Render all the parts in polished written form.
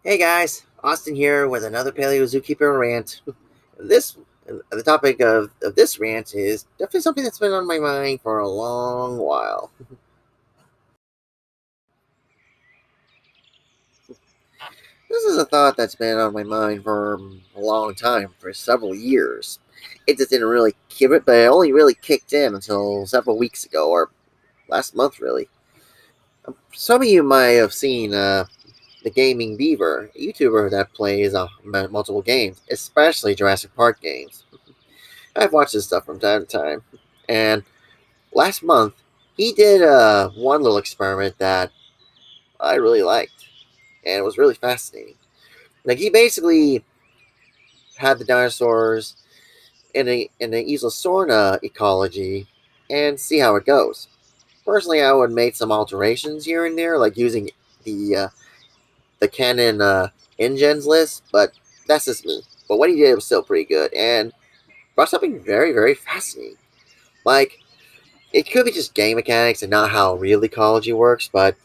Hey guys, Austin here with another Paleo-Zoo-Keeper Rant. This the topic of this rant is definitely something that's been on my mind for a long while. This is a thought that's been on my mind for a long time, for several years. It just didn't really give it, but it only really kicked in until several weeks ago, or last month really. Some of you might have seen the Gaming Beaver, a YouTuber that plays multiple games, especially Jurassic Park games. I've watched this stuff from time to time. And last month, he did one little experiment that I really liked, and it was really fascinating. Like he basically had the dinosaurs in the Isla Sorna ecology and see how it goes. Personally, I would make some alterations here and there, like using the uh, the canon InGens list, but that's just me. But what he did was still pretty good and brought something very fascinating. Like it could be just game mechanics and not how real ecology works, but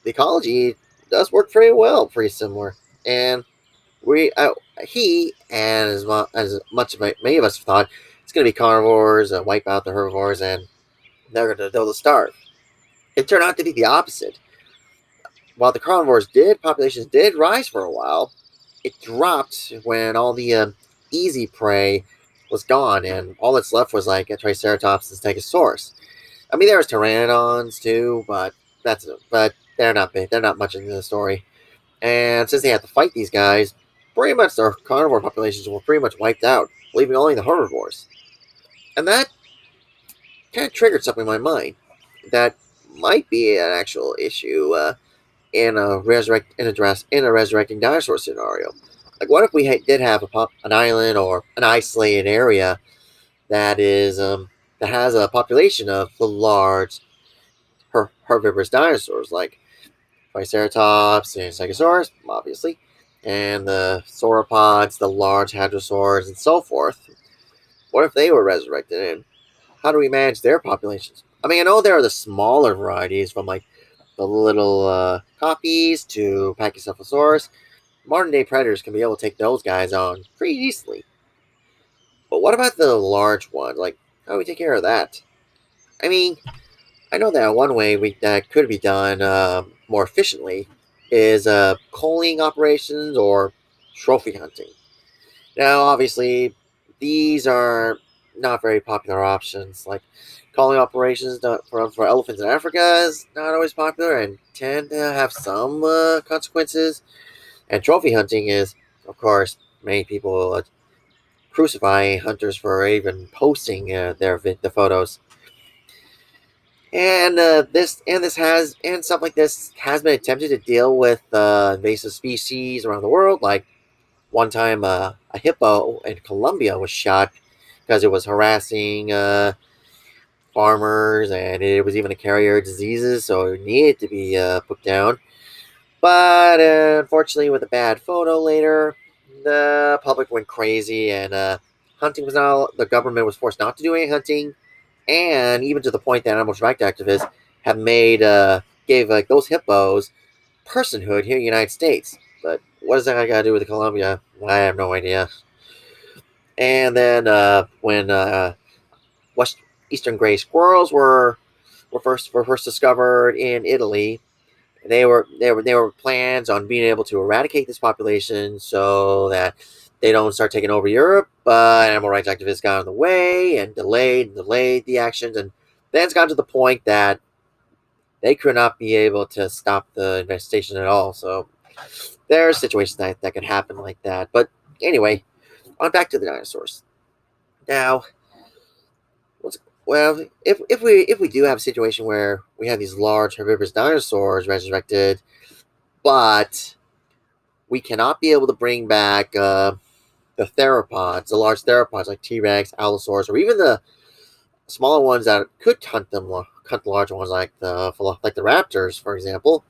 the ecology does work pretty well, pretty similar. And we, he, and as much of many of us thought, it's going to be carnivores, wipe out the herbivores, and they'll starve. It turned out to be the opposite. While the populations did rise for a while, it dropped when all the easy prey was gone, and all that's left was like a Triceratops and Stegosaurus. I mean, there was pteranodons too, but they're not big. They're not much in the story. And since they had to fight these guys, pretty much their carnivore populations were pretty much wiped out, leaving only the herbivores. And that kind of triggered something in my mind that might be an actual issue in a resurrecting dinosaur scenario. Like, what if we did have an island or an isolated area that is that has a population of the large herbivorous dinosaurs like Triceratops and Stegosaurus, obviously, and the sauropods, the large hadrosaurs, and so forth. What if they were resurrected, and how do we manage their populations? I mean, I know there are the smaller varieties from like the little copies to Pachycephalosaurus. Modern day predators can be able to take those guys on pretty easily. But what about the large one? Like, how do we take care of that? I mean, I know that one way that could be done more efficiently is culling operations or trophy hunting. Now, obviously, these are not very popular options. Like culling operations for elephants in Africa is not always popular and tend to have some consequences. And trophy hunting is, of course, many people crucify hunters for even posting the photos. And stuff like this has been attempted to deal with invasive species around the world. Like one time, a hippo in Colombia was shot because it was harassing farmers, and it was even a carrier of diseases, so it needed to be put down. But unfortunately, with a bad photo later, the public went crazy, and hunting was not. The government was forced not to do any hunting, and even to the point that animal rights activists have made gave like those hippos personhood here in the United States. But what does that got to do with Colombia? I have no idea. And then when west eastern gray squirrels were first discovered in Italy, there were plans on being able to eradicate this population so that they don't start taking over Europe. But animal rights activists got in the way and delayed the actions, and then it's gotten to the point that they could not be able to stop the infestation at all. So there are situations that could happen like that. But anyway, on back to the dinosaurs. Now, well, if we do have a situation where we have these large herbivorous dinosaurs resurrected, but we cannot be able to bring back the theropods, the large theropods like T Rex, Allosaurus, or even the smaller ones that could hunt the larger ones like the raptors, for example.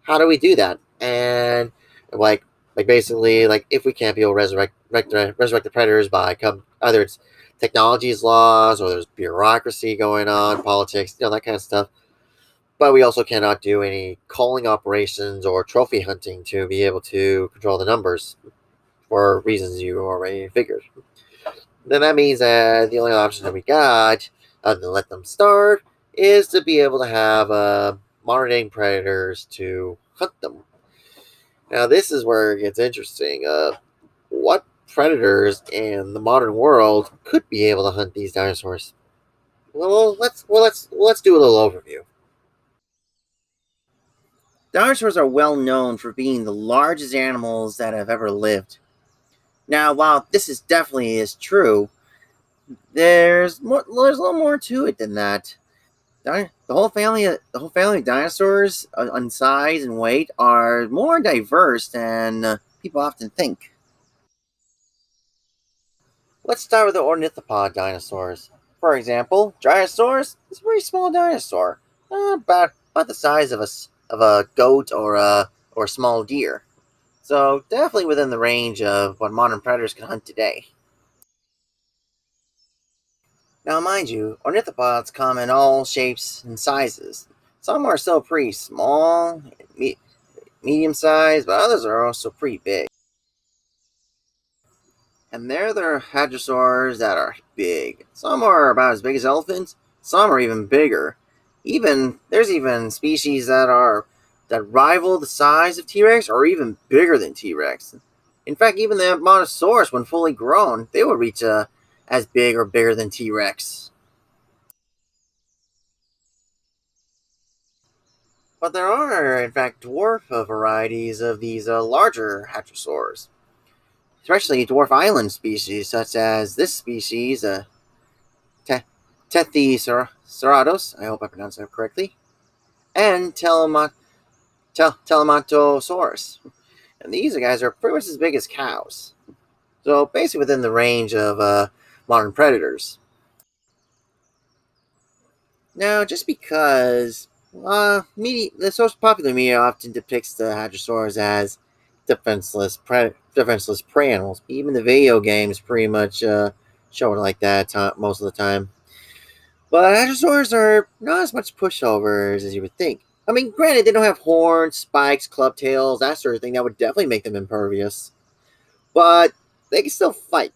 How do we do that? And like basically like if we can't be able to resurrect the predators by either it's technology's laws or there's bureaucracy going on, politics, that kind of stuff. But we also cannot do any calling operations or trophy hunting to be able to control the numbers for reasons you already figured. Then that means that the only option that we got, other than let them starve, is to be able to have modern day predators to hunt them. Now, this is where it gets interesting. What predators in the modern world could be able to hunt these dinosaurs? Let's do a little overview. Dinosaurs are well known for being the largest animals that have ever lived. Now, while this is definitely is true, there's a little more to it than that. The whole family of dinosaurs, on size and weight, are more diverse than people often think. Let's start with the ornithopod dinosaurs. For example, Drysaurus is a very small dinosaur, about the size of a goat or a small deer. So definitely within the range of what modern predators can hunt today. Now, mind you, ornithopods come in all shapes and sizes. Some are still pretty small, medium sized, but others are also pretty big. And there are hadrosaurs that are big. Some are about as big as elephants, some are even bigger. There's even species that rival the size of T-Rex or even bigger than T-Rex. In fact, even the Monosaurus, when fully grown, they will reach as big or bigger than T-Rex. But there are, in fact, dwarf varieties of these larger hadrosaurs, especially dwarf island species, such as this species, Te- Tethyceratus, I hope I pronounced that correctly, and Telemontosaurus. And these guys are pretty much as big as cows. So basically within the range of modern predators. Now, just because the social popular media often depicts the hadrosaurs as defenseless prey animals. Even the video games pretty much show it like that most of the time. But hadrosaurs are not as much pushovers as you would think. I mean, granted, they don't have horns, spikes, club tails, that sort of thing. That would definitely make them impervious. But they can still fight.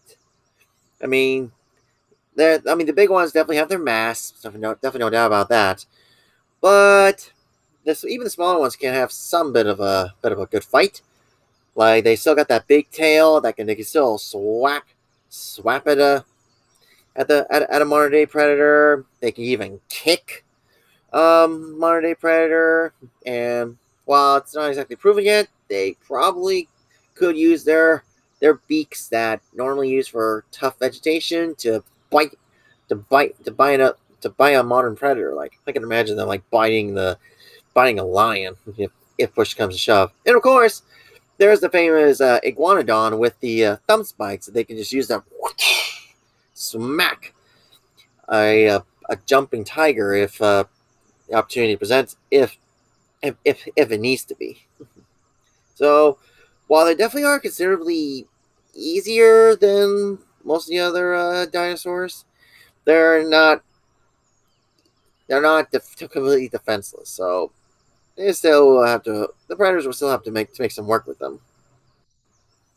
I mean, the big ones definitely have their masks. Definitely no doubt about that. But even the smaller ones can have some bit of a good fight. Like they still got that big tail they can still swap at a modern day predator. They can even kick modern day predator. And while it's not exactly proven yet, they probably could use their beaks that normally used for tough vegetation bite to bite a modern predator. Like I can imagine them like biting a lion if push comes to shove. And of course, there's the famous iguanodon with the thumb spikes that they can just use that smack a jumping tiger if the opportunity presents, if it needs to be. So while they definitely are considerably easier than most of the other dinosaurs, they're not completely defenseless. So the predators will still have to make some work with them.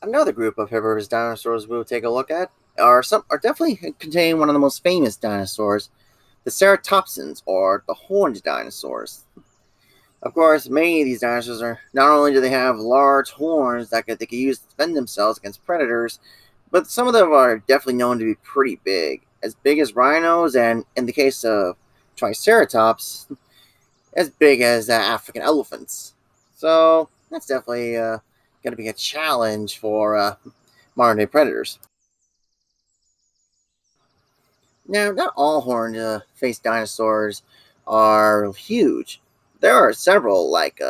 Another group of herbivorous dinosaurs we'll take a look at are definitely contain one of the most famous dinosaurs, the ceratopsians or the horned dinosaurs. Of course, many of these dinosaurs are not only do they have large horns they can use to defend themselves against predators, but some of them are definitely known to be pretty big as rhinos, and in the case of Triceratops, as big as African elephants. So that's definitely going to be a challenge for modern day predators. Now, not all horned faced dinosaurs are huge. There are several, like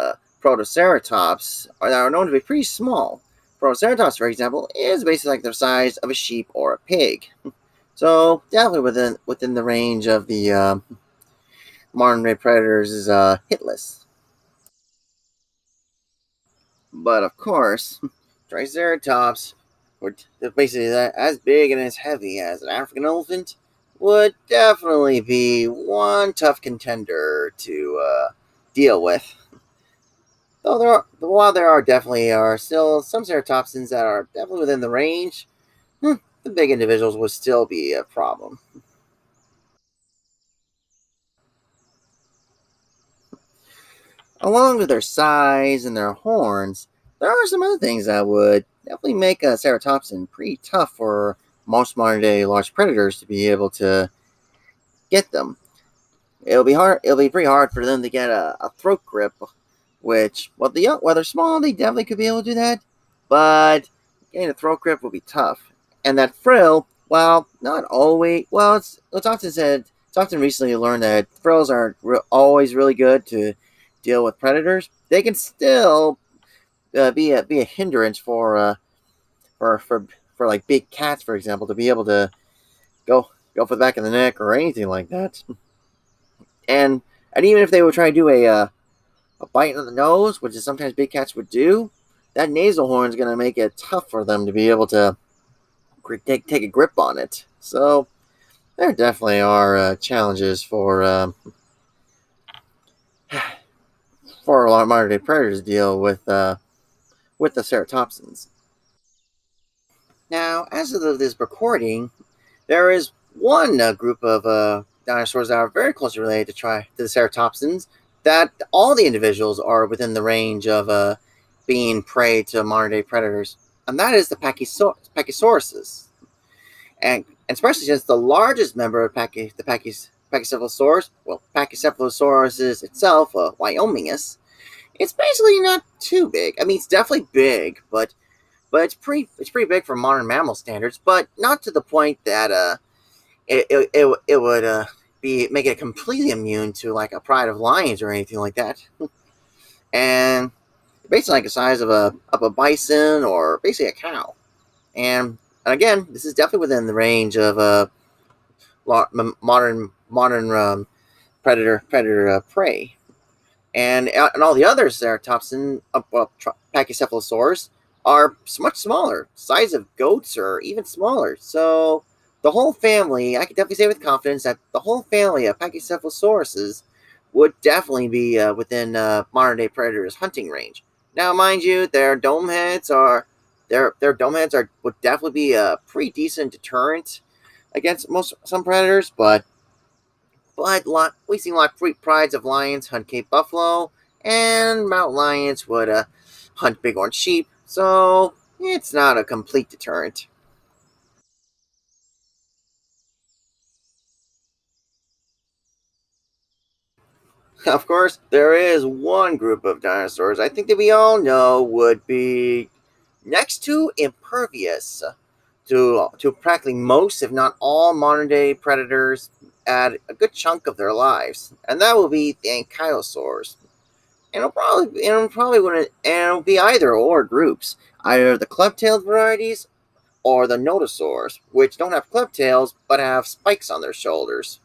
Protoceratops, that are known to be pretty small. Protoceratops, for example, is basically like the size of a sheep or a pig. So definitely within the range of the modern day predators is hit list. But of course, Triceratops, which is basically as big and as heavy as an African elephant, would definitely be one tough contender deal with. Though while there are still some ceratopsians that are definitely within the range, the big individuals would still be a problem. Along with their size and their horns, there are some other things that would definitely make a ceratopsian pretty tough for most modern day large predators to be able to get them. It'll be hard. It'll be pretty hard for them to get a throat grip, which while they're small, they definitely could be able to do that. But getting a throat grip will be tough. And that frill, while not always, well, it's often said. It's often recently learned that frills aren't always really good to deal with predators. They can still be a hindrance for like big cats, for example, to be able to go for the back of the neck or anything like that. And and even if they would try to do a bite on the nose, which is sometimes big cats would do, that nasal horn is going to make it tough for them to be able to take a grip on it. So there definitely are challenges for a lot of modern day predators to deal with the ceratopsians. Now, as of this recording, there is one group of dinosaurs that are very closely related to the ceratopsians. That all the individuals are within the range of being prey to modern day predators, and that is the Pachysauruses. And especially since the largest member of Pachycephalosaurus, well, Pachycephalosaurus is itself, Wyomingus, it's basically not too big. I mean, it's definitely big, but it's pretty big for modern mammal standards, but not to the point that it would be make it completely immune to like a pride of lions or anything like that. And basically like the size of a bison or basically a cow. And again, this is definitely within the range of modern predator prey. And all the other ceratopsin, Pachycephalosaurs, are much smaller, size of goats or even smaller. So the whole family, I can definitely say with confidence that the whole family of Pachycephalosauruses would definitely be within modern day predators' hunting range. Now, mind you, their dome heads are would definitely be a pretty decent deterrent against some predators, but we've seen a lot of free prides of lions hunt Cape buffalo, and mountain lions would hunt bighorn sheep. So it's not a complete deterrent. Of course, there is one group of dinosaurs I think that we all know would be next to impervious to practically most, if not all, modern day predators at a good chunk of their lives, and that will be the ankylosaurs. And it'll be either or groups, either the club-tailed varieties or the notosaurs, which don't have club tails but have spikes on their shoulders.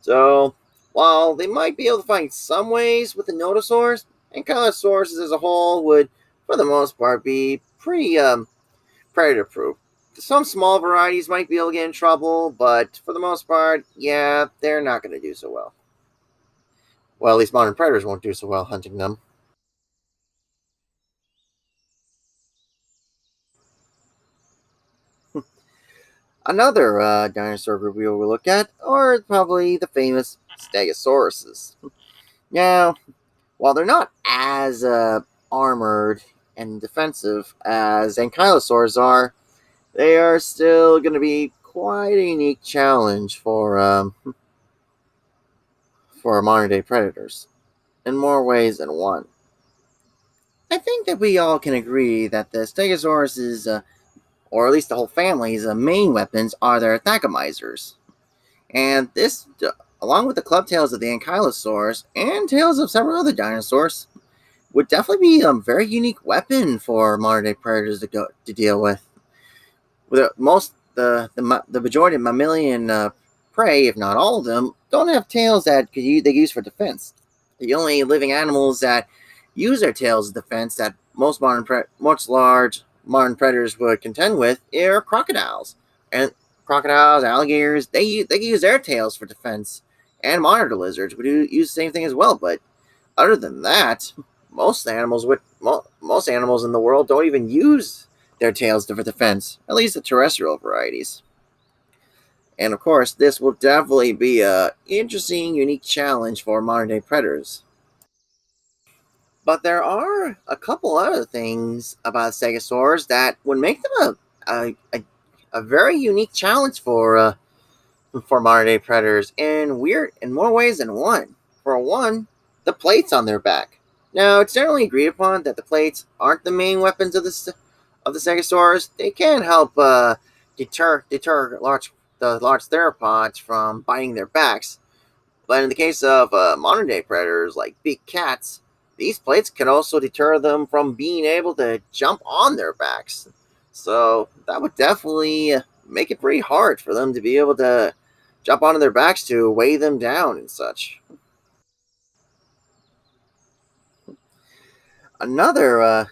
So while they might be able to find some ways with the notosaurs, ankylosaurs as a whole would, for the most part, be pretty predator-proof. Some small varieties might be able to get in trouble, but for the most part, yeah, they're not going to do so well. Well, at least modern predators won't do so well hunting them. Another dinosaur group we will look at are probably the famous Stegosauruses. Now, while they're not as armored and defensive as ankylosaurs are, they are still going to be quite a unique challenge for modern day predators in more ways than one. I think that we all can agree that the Stegosaurus or at least the whole family's main weapons are their Thagomisers. And this, along with the club tails of the ankylosaurs and tails of several other dinosaurs, would definitely be a very unique weapon for modern day predators to deal with. The majority of mammalian prey, if not all of them, don't have tails that they use for defense. The only living animals that use their tails as defense that most large modern predators would contend with are crocodiles. And crocodiles, alligators, they can use their tails for defense, and monitor lizards would use the same thing as well. But Other than that, most animals in the world don't even use their tails for defense, at least the terrestrial varieties. And of course, this will definitely be a interesting, unique challenge for modern day predators. But there are a couple other things about Stegosaurs that would make them a very unique challenge for modern day predators in more ways than one. For one, the plates on their back. Now, it's generally agreed upon that the plates aren't the main weapons of the Stegosaurs. They can help deter the large theropods from biting their backs, but in the case of modern day predators like big cats, these plates can also deter them from being able to jump on their backs. So that would definitely make it pretty hard for them to be able to jump onto their backs to weigh them down and such. Another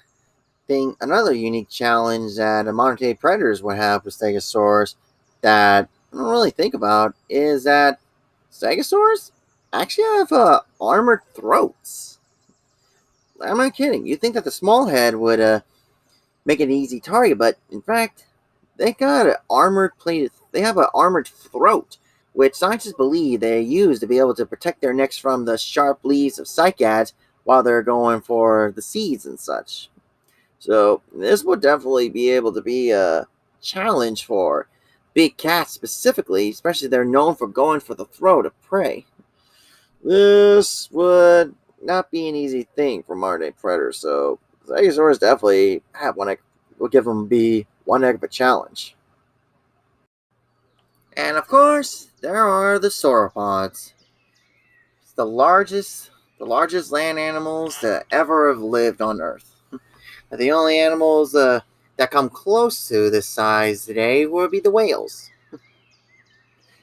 another unique challenge that modern day predators would have with stegosaurs that I don't really think about is that stegosaurs actually have armored throats. I'm not kidding. You think that the small head would make it an easy target, but in fact, they got an armored plated. They have an armored throat, which scientists believe they use to be able to protect their necks from the sharp leaves of cycads while they're going for the seeds and such. So this would definitely be able to be a challenge for big cats specifically, especially they're known for going for the throat of prey. This would not be an easy thing for modern day predators, so Stegosaurus definitely have one. Will give them be one heck of a challenge. And of course, there are the sauropods, the largest, the largest land animals that ever have lived on Earth. The only animals that come close to this size today would be the whales.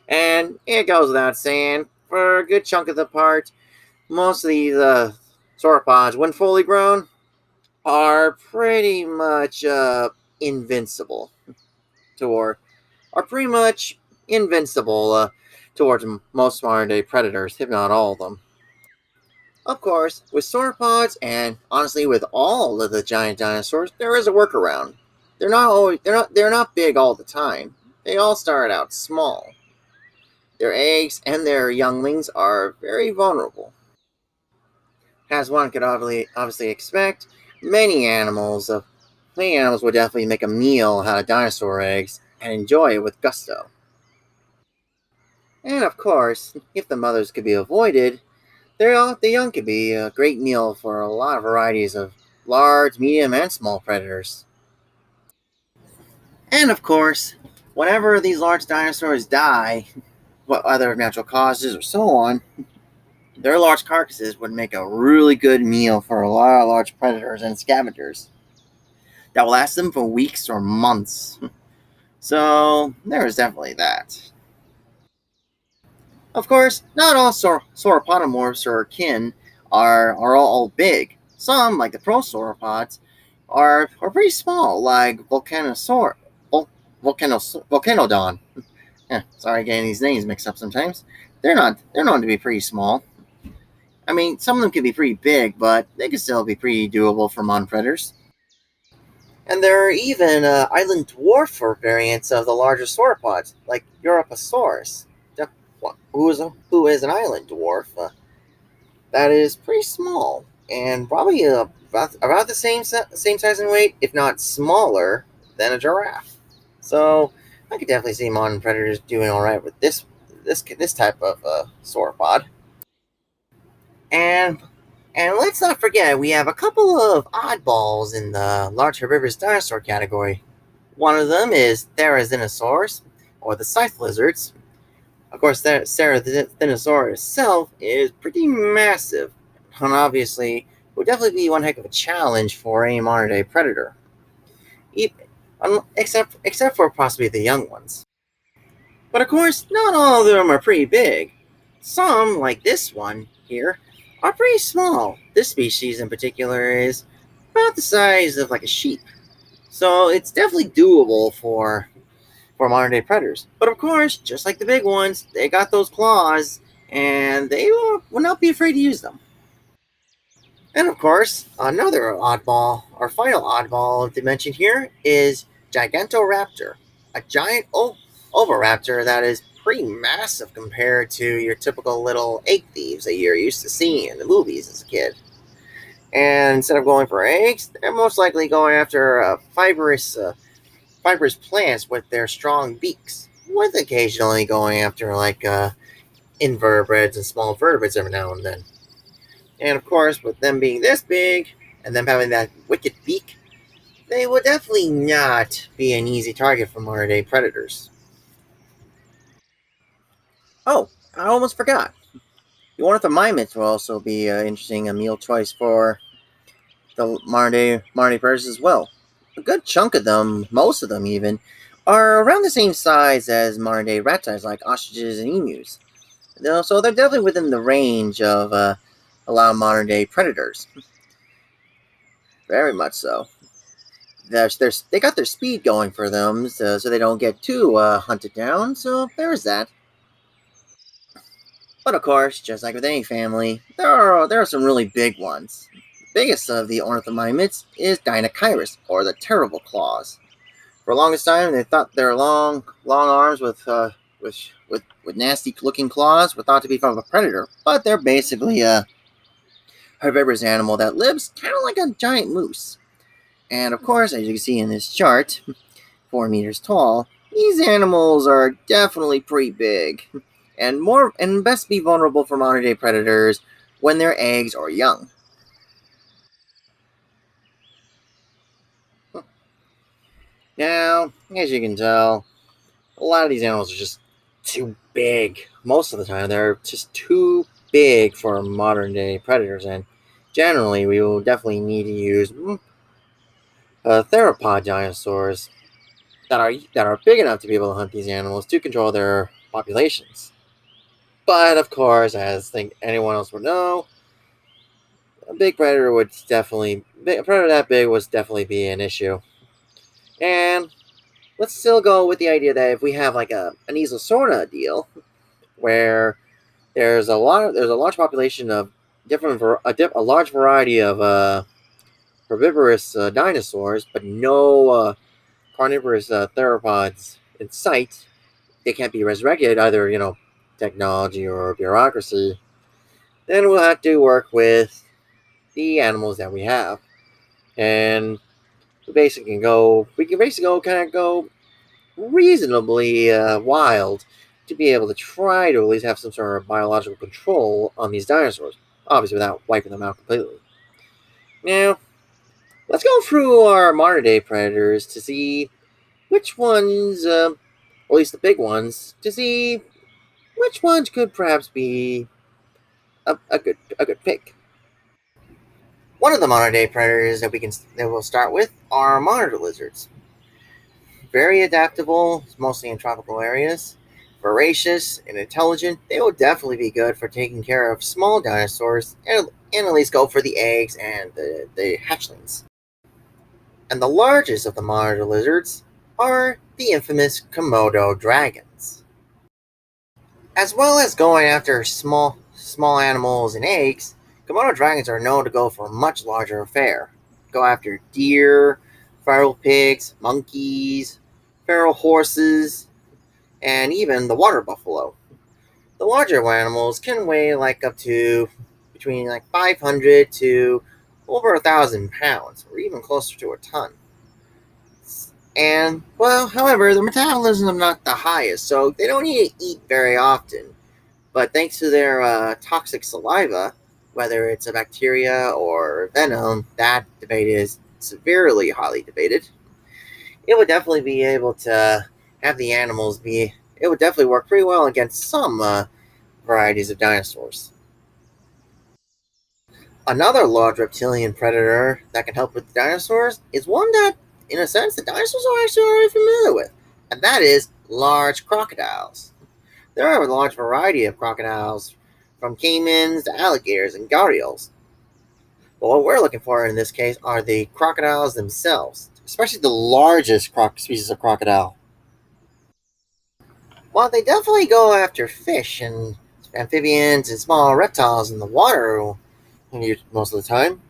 And it goes without saying, for a good chunk of the part, most of these sauropods, when fully grown, are pretty much invincible toward are pretty much invincible towards most modern day predators, if not all of them. Of course, with sauropods and honestly with all of the giant dinosaurs, there is a workaround. They're not big all the time. They all start out small. Their eggs and their younglings are very vulnerable. As one could obviously expect, many animals would definitely make a meal out of dinosaur eggs and enjoy it with gusto. And of course, if the mothers could be avoided, the young could be a great meal for a lot of varieties of large, medium, and small predators. And of course, whenever these large dinosaurs die, what other natural causes or so on, their large carcasses would make a really good meal for a lot of large predators and scavengers that will last them for weeks or months. So there is definitely that. Of course, not all sauropodomorphs or kin are all big. Some, like the prosauropods, are pretty small, like Volcanodon. Sorry, getting these names mixed up sometimes. They're known to be pretty small. I mean, some of them can be pretty big, but they can still be pretty doable for modern predators. And there are even island dwarf variants of the larger sauropods, like Europasaurus, who is an island dwarf that is pretty small and probably about the same size and weight, if not smaller, than a giraffe. So I could definitely see modern predators doing all right with this type of sauropod. And and let's not forget, we have a couple of oddballs in the large herbivorous dinosaur category. One of them is Therizinosaurs, or the scythe lizards. Of course, Therizinosaur itself is pretty massive, and obviously would definitely be one heck of a challenge for any modern day predator, except for possibly the young ones. But of course, not all of them are pretty big. Some, like this one here, are pretty small. This species in particular is about the size of like a sheep. So it's definitely doable for modern day predators. But of course, just like the big ones, they got those claws and they will not be afraid to use them. And of course, another oddball, our final oddball to mention here is Gigantoraptor, a giant oviraptor that is pretty massive compared to your typical little egg thieves that you're used to seeing in the movies as a kid. And instead of going for eggs, they're most likely going after fibrous plants with their strong beaks, with occasionally going after invertebrates and small vertebrates every now and then. And of course, with them being this big and them having that wicked beak, they would definitely not be an easy target for modern day predators. Oh, I almost forgot. The ornithomimids will also be an interesting meal choice for the modern day predators as well. A good chunk of them, most of them even, are around the same size as modern day reptiles like ostriches and emus. So they're definitely within the range of a lot of modern day predators. Very much so. They got their speed going for them, so they don't get too hunted down. So there's that. But of course, just like with any family, there are some really big ones. The biggest of the ornithomimids is Dinosaurus, or the terrible claws. For the longest time, they thought their long arms with nasty looking claws were thought to be from a predator, but they're basically a herbivorous animal that lives kind of like a giant moose. And of course, as you can see in this chart, 4 meters tall, these animals are definitely pretty big, and best be vulnerable for modern day predators when their eggs are young. Now, as you can tell, a lot of these animals are just too big. Most of the time, they're just too big for modern day predators, and generally, we will definitely need to use theropod dinosaurs that are big enough to be able to hunt these animals to control their populations. But of course, as think anyone else would know, a predator that big would definitely be an issue. And let's still go with the idea that if we have like an Esosaurna deal, where there's a large population of a large variety of herbivorous dinosaurs, but no carnivorous theropods in sight, they can't be resurrected either. Technology or bureaucracy. Then we'll have to work with the animals that we have, and we can basically go reasonably wild to be able to try to at least have some sort of biological control on these dinosaurs, obviously without wiping them out completely. Now, let's go through our modern day predators to see which ones, at least the big ones, to see which ones could perhaps be a good pick. One of the modern day predators that we'll start with are monitor lizards. Very adaptable, mostly in tropical areas. Voracious and intelligent, they will definitely be good for taking care of small dinosaurs and at least go for the eggs and the hatchlings. And the largest of the monitor lizards are the infamous Komodo dragons. As well as going after small animals and eggs, Komodo dragons are known to go for a much larger affair. Go after deer, feral pigs, monkeys, feral horses, and even the water buffalo. The larger animals can weigh up to between 500 to over 1,000 pounds, or even closer to a ton. And, well, however, their metabolism is not the highest, so they don't need to eat very often. But thanks to their toxic saliva, whether it's a bacteria or venom, that debate is severely highly debated. It would definitely be able to have the animals be. It would definitely work pretty well against some varieties of dinosaurs. Another large reptilian predator that can help with the dinosaurs is one that, in a sense, the dinosaurs are actually already familiar with, and that is large crocodiles. There are a large variety of crocodiles, from caimans to alligators and gharials. But what we're looking for in this case are the crocodiles themselves, especially the largest species of crocodile. While they definitely go after fish and amphibians and small reptiles in the water most of the time,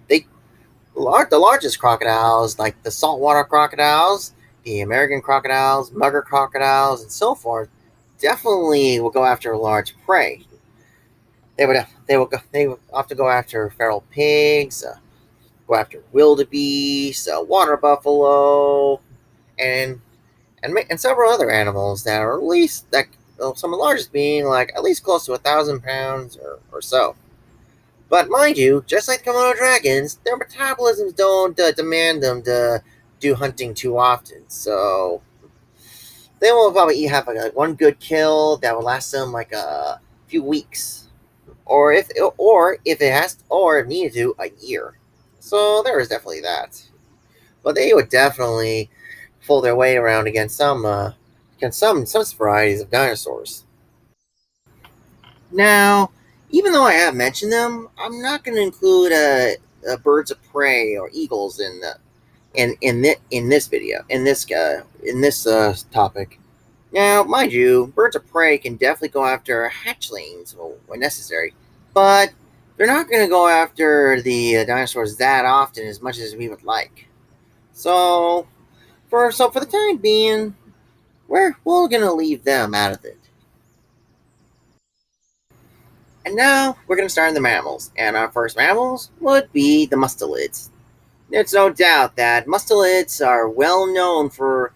The largest crocodiles, like the saltwater crocodiles, the American crocodiles, mugger crocodiles, and so forth, definitely will go after large prey. They would often go after feral pigs, go after wildebeest, water buffalo, and and several other animals that are at least that some of the largest being like at least close to 1,000 pounds or so. But mind you, just like Komodo dragons, their metabolisms don't demand them to do hunting too often. So they will probably have like one good kill that will last them like a few weeks, or if it has or if needed to a year. So there is definitely that. But they would definitely pull their way around against some varieties of dinosaurs. Now, even though I have mentioned them, I'm not going to include birds of prey or eagles in this video in this topic. Now, mind you, birds of prey can definitely go after hatchlings when necessary, but they're not going to go after the dinosaurs that often as much as we would like. So, for the time being, we're going to leave them out of it. And now we're going to start in the mammals, and our first mammals would be the mustelids. There's no doubt that mustelids are well known for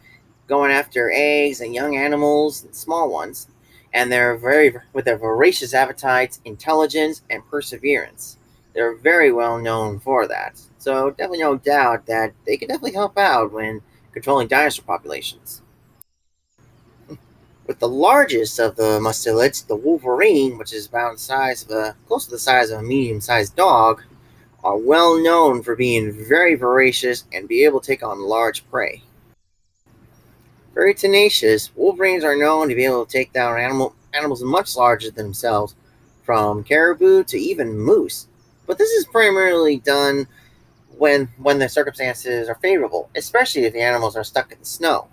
going after eggs and young animals, and small ones, and they're very with their voracious appetites, intelligence, and perseverance. They're very well known for that. So definitely no doubt that they can definitely help out when controlling dinosaur populations. With the largest of the mustelids, the wolverine, which is about the size of close to the size of a medium-sized dog, are well known for being very voracious and be able to take on large prey. Very tenacious, wolverines are known to be able to take down animals much larger than themselves, from caribou to even moose. But this is primarily done when the circumstances are favorable, especially if the animals are stuck in the snow.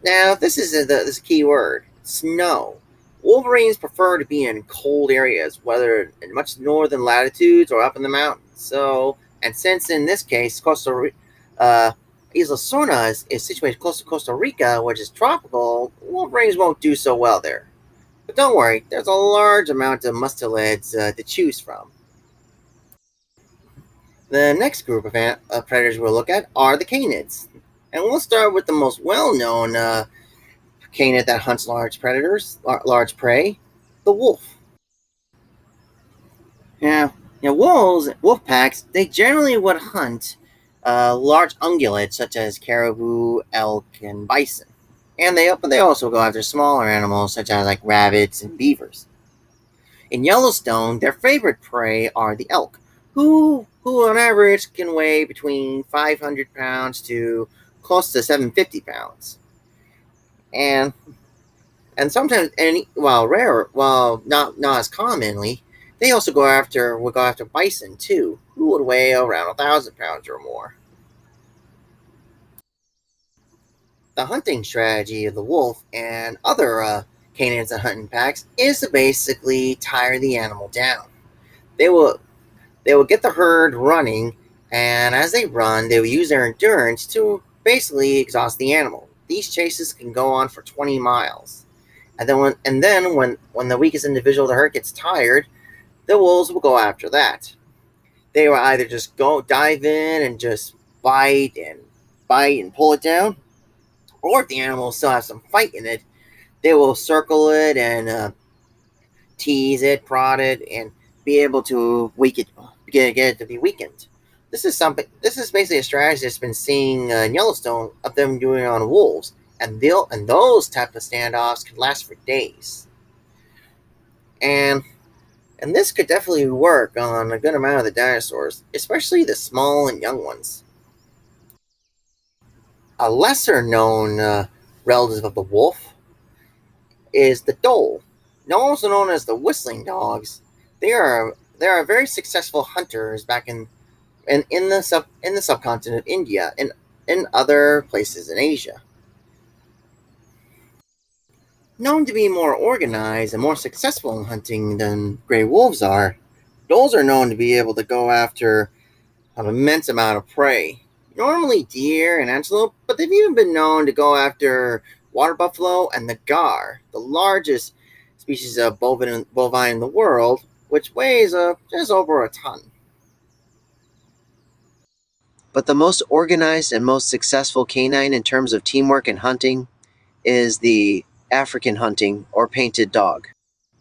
Now, this is a key word: snow. Wolverines prefer to be in cold areas, whether in much northern latitudes or up in the mountains. And since in this case, Isla Sorna is situated close to Costa Rica, which is tropical, wolverines won't do so well there. But don't worry, there's a large amount of mustelids to choose from. The next group of predators we'll look at are the canids. And we'll start with the most well-known canid that hunts large prey, the wolf. Now, wolf packs, they generally would hunt large ungulates such as caribou, elk, and bison. But they also go after smaller animals such as like rabbits and beavers. In Yellowstone, their favorite prey are the elk, who on average can weigh between 500 pounds to close to 750 pounds. And and sometimes, while not as commonly, they also would go after bison too, who would weigh around 1,000 pounds or more. The hunting strategy of the wolf and other canids and hunting packs is to basically tire the animal down. They will they will get the herd running, and as they run, they will use their endurance to basically exhaust the animal. These chases can go on for 20 miles. When the weakest individual of the herd gets tired, the wolves will go after that. They will either just go dive in and just bite and pull it down, or if the animal still has some fight in it, they will circle it and tease it, prod it, and be able to get it to be weakened. This is basically a strategy that's been seen in Yellowstone of them doing on wolves, and those type of standoffs can last for days. And and this could definitely work on a good amount of the dinosaurs, especially the small and young ones. A lesser known relative of the wolf is the dhole, also known as the whistling dogs. They are very successful hunters back in the subcontinent of India and in other places in Asia. Known to be more organized and more successful in hunting than gray wolves are, dholes are known to be able to go after an immense amount of prey. Normally deer and antelope, but they've even been known to go after water buffalo and the gar, the largest species of bovine in the world, which weighs just over a ton. But the most organized and most successful canine in terms of teamwork and hunting is the African hunting or painted dog.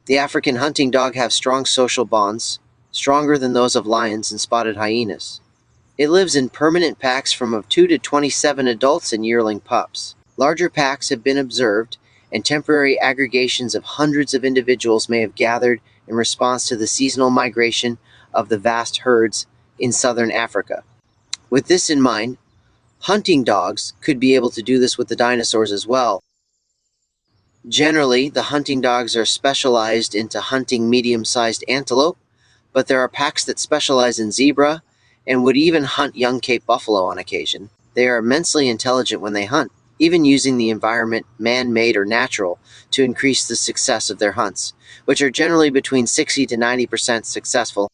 The African hunting dog have strong social bonds, stronger than those of lions and spotted hyenas. It lives in permanent packs from of 2 to 27 adults and yearling pups. Larger packs have been observed, and temporary aggregations of hundreds of individuals may have gathered in response to the seasonal migration of the vast herds in southern Africa. With this in mind, hunting dogs could be able to do this with the dinosaurs as well. Generally, the hunting dogs are specialized into hunting medium-sized antelope, but there are packs that specialize in zebra and would even hunt young Cape buffalo on occasion. They are immensely intelligent when they hunt, even using the environment, man-made or natural, to increase the success of their hunts, which are generally between 60 to 90% successful.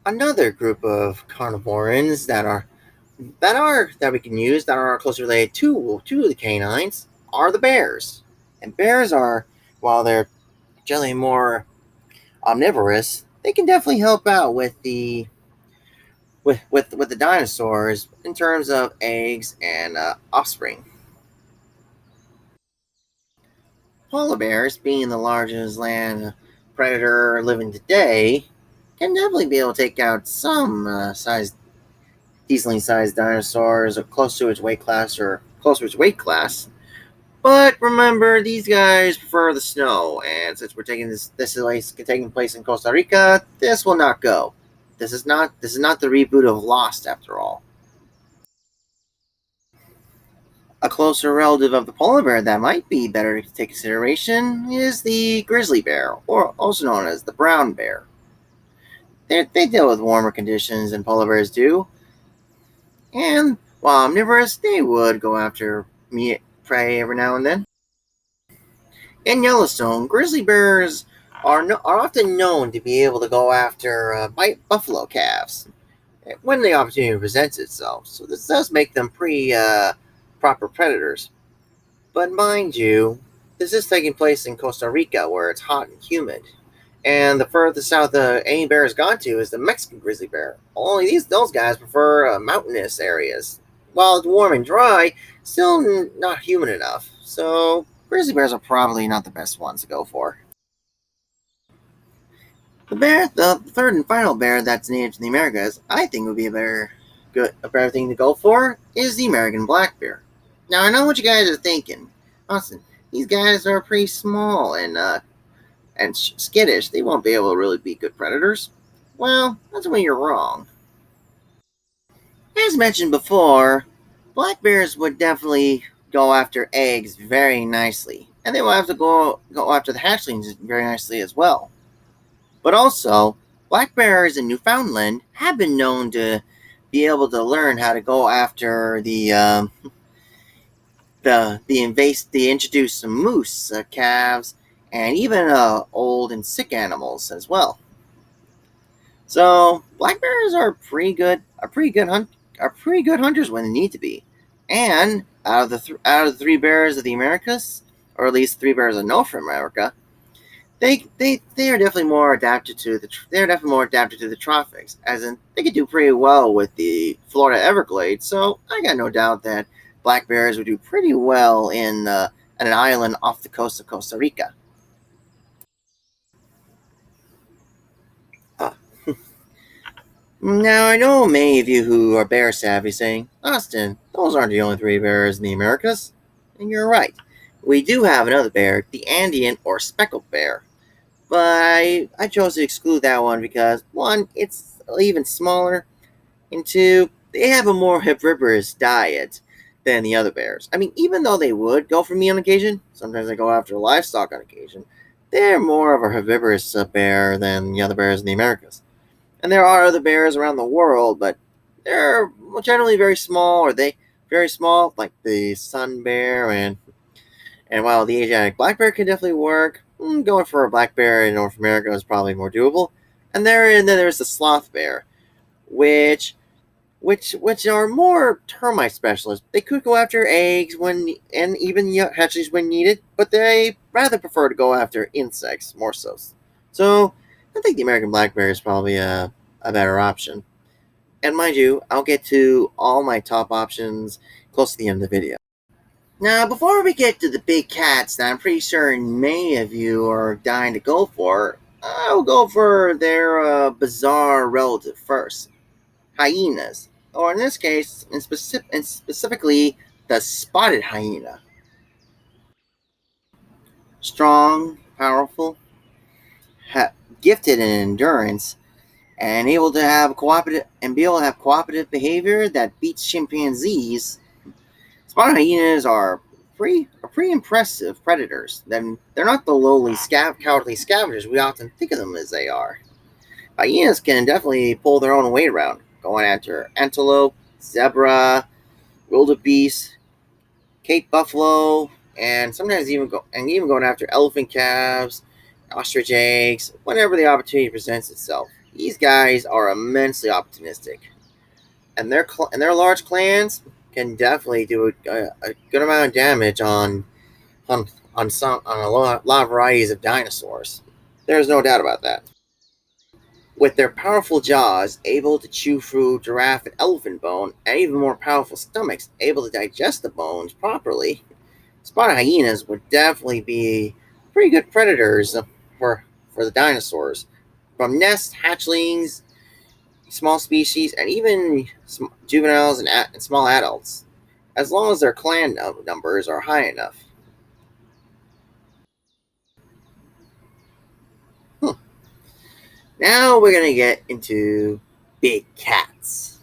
Another group of carnivorans that we can use that are closely related to the canines are the bears. And bears are, while they're generally more omnivorous, they can definitely help out with the dinosaurs in terms of eggs and offspring. Polar bears, being the largest land predator living today, can definitely be able to take out some decently sized dinosaurs close to its weight class or close to its weight class. But remember, these guys prefer the snow, and since we're taking this is taking place in Costa Rica, this will not go. This is not the reboot of Lost after all. A closer relative of the polar bear that might be better to take consideration is the grizzly bear, or also known as the brown bear. They deal with warmer conditions than polar bears do, and while omnivorous, they would go after meat prey every now and then. In Yellowstone, grizzly bears are often known to be able to go after buffalo calves when the opportunity presents itself. So this does make them pretty proper predators. But mind you, this is taking place in Costa Rica, where it's hot and humid. And the furthest south any bear has gone to is the Mexican grizzly bear. Only those guys prefer mountainous areas. While it's warm and dry, still not humid enough. So grizzly bears are probably not the best ones to go for. The third and final bear that's native to the Americas, I think would be a better thing to go for, is the American black bear. Now I know what you guys are thinking. Austin, these guys are pretty small and skittish. They won't be able to really be good predators. Well, that's when you're wrong. As mentioned before, black bears would definitely go after eggs very nicely, and they will have to go after the hatchlings very nicely as well. But also, black bears in Newfoundland have been known to be able to learn how to go after the introduced moose, calves, and even old and sick animals as well. So black bears are pretty good hunters when they need to be. And out of the three bears of the Americas, or at least three bears of North America, they are definitely more adapted to the tropics, as in they could do pretty well with the Florida Everglades. So I got no doubt that black bears would do pretty well in an island off the coast of Costa Rica. Uh, Now I know many of you who are bear savvy saying, Austin, those aren't the only three bears in the Americas. And you're right. We do have another bear, the Andean or speckled bear. But I chose to exclude that one because, one, it's even smaller, and two, they have a more herbivorous diet than the other bears. I mean, even though they would go for meat on occasion, sometimes they go after livestock on occasion, they're more of a herbivorous bear than the other bears in the Americas. And there are other bears around the world, but they're generally very small, like the sun bear, and while the Asiatic black bear can definitely work, going for a black bear in North America is probably more doable. And then there's the sloth bear, which which are more termite specialists. They could go after eggs when and even hatchlings when needed, but they rather prefer to go after insects more so. So I think the American black bear is probably a better option. And mind you, I'll get to all my top options close to the end of the video. Now, before we get to the big cats that I'm pretty sure many of you are dying to go for, I'll go for their bizarre relative first, hyenas, or in this case, and specifically the spotted hyena. Strong, powerful, ha- gifted in endurance, and able to have cooperative and be able to have cooperative behavior that beats chimpanzees. Spotted hyenas are pretty impressive predators. Then they're not the lowly cowardly scavengers we often think of them as they are. Hyenas can definitely pull their own weight around, going after antelope, zebra, wildebeest, Cape buffalo, and sometimes even going after elephant calves, ostrich eggs, whenever the opportunity presents itself. These guys are immensely opportunistic, and their large clans can definitely do a good amount of damage on on a lot of varieties of dinosaurs. There's no doubt about that. With their powerful jaws able to chew through giraffe and elephant bone, and even more powerful stomachs able to digest the bones properly, spotted hyenas would definitely be pretty good predators for the dinosaurs. From nests, hatchlings, small species, and even juveniles and small adults, as long as their clan numbers are high enough. Hmm. Now we're going to get into big cats.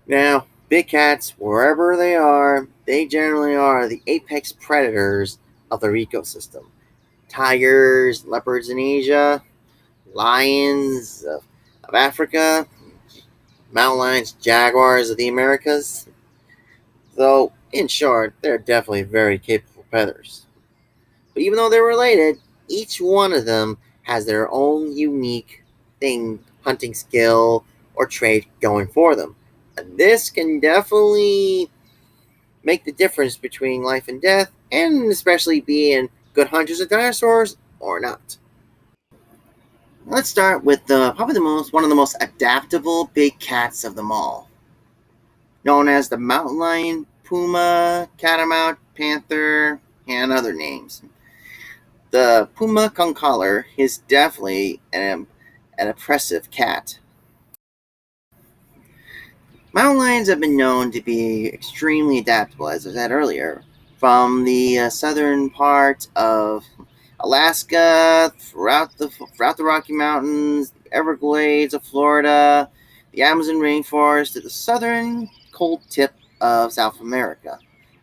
Now, big cats, wherever they generally are the apex predators of their ecosystem. Tigers, leopards in Asia, lions of Africa, mountain lions, jaguars of the Americas. Though, in short, they're definitely very capable predators. But even though they're related, each one of them has their own unique hunting skill or trait going for them. And this can definitely make the difference between life and death, and especially being good hunters of dinosaurs or not. Let's start with probably one of the most adaptable big cats of them all, known as the mountain lion, puma, catamount, panther, and other names. The puma concolor is definitely an impressive cat. Mountain lions have been known to be extremely adaptable, as I said earlier, from the southern part of Alaska, throughout the Rocky Mountains, the Everglades of Florida, the Amazon rainforest, to the southern cold tip of South America,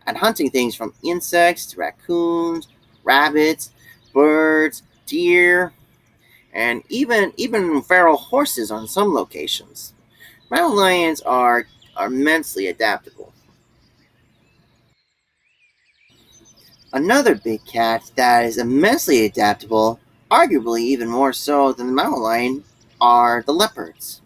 and hunting things from insects to raccoons, rabbits, birds, deer, and even feral horses on some locations. Mountain lions are immensely adaptable. Another big cat that is immensely adaptable, arguably even more so than the mountain lion, are the leopards.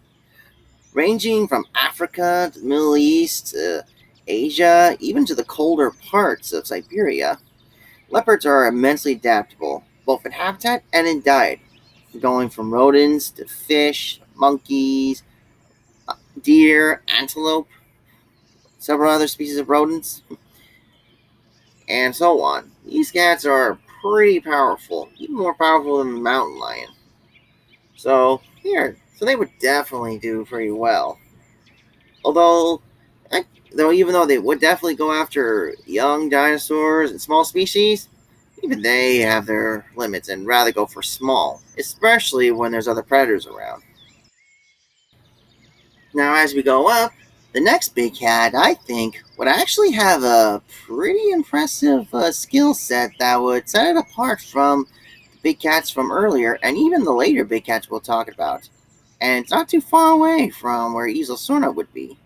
Ranging from Africa to the Middle East to Asia, even to the colder parts of Siberia, leopards are immensely adaptable, both in habitat and in diet, going from rodents to fish, monkeys, deer, antelope, several other species of rodents, and so on. These cats are pretty powerful, even more powerful than the mountain lion. So they would definitely do pretty well. Although, even though they would definitely go after young dinosaurs and small species, even they have their limits and rather go for small, especially when there's other predators around. Now, as we go up, the next big cat, I think, would actually have a pretty impressive skill set that would set it apart from the big cats from earlier and even the later big cats we'll talk about. And it's not too far away from where Easelsorna would be,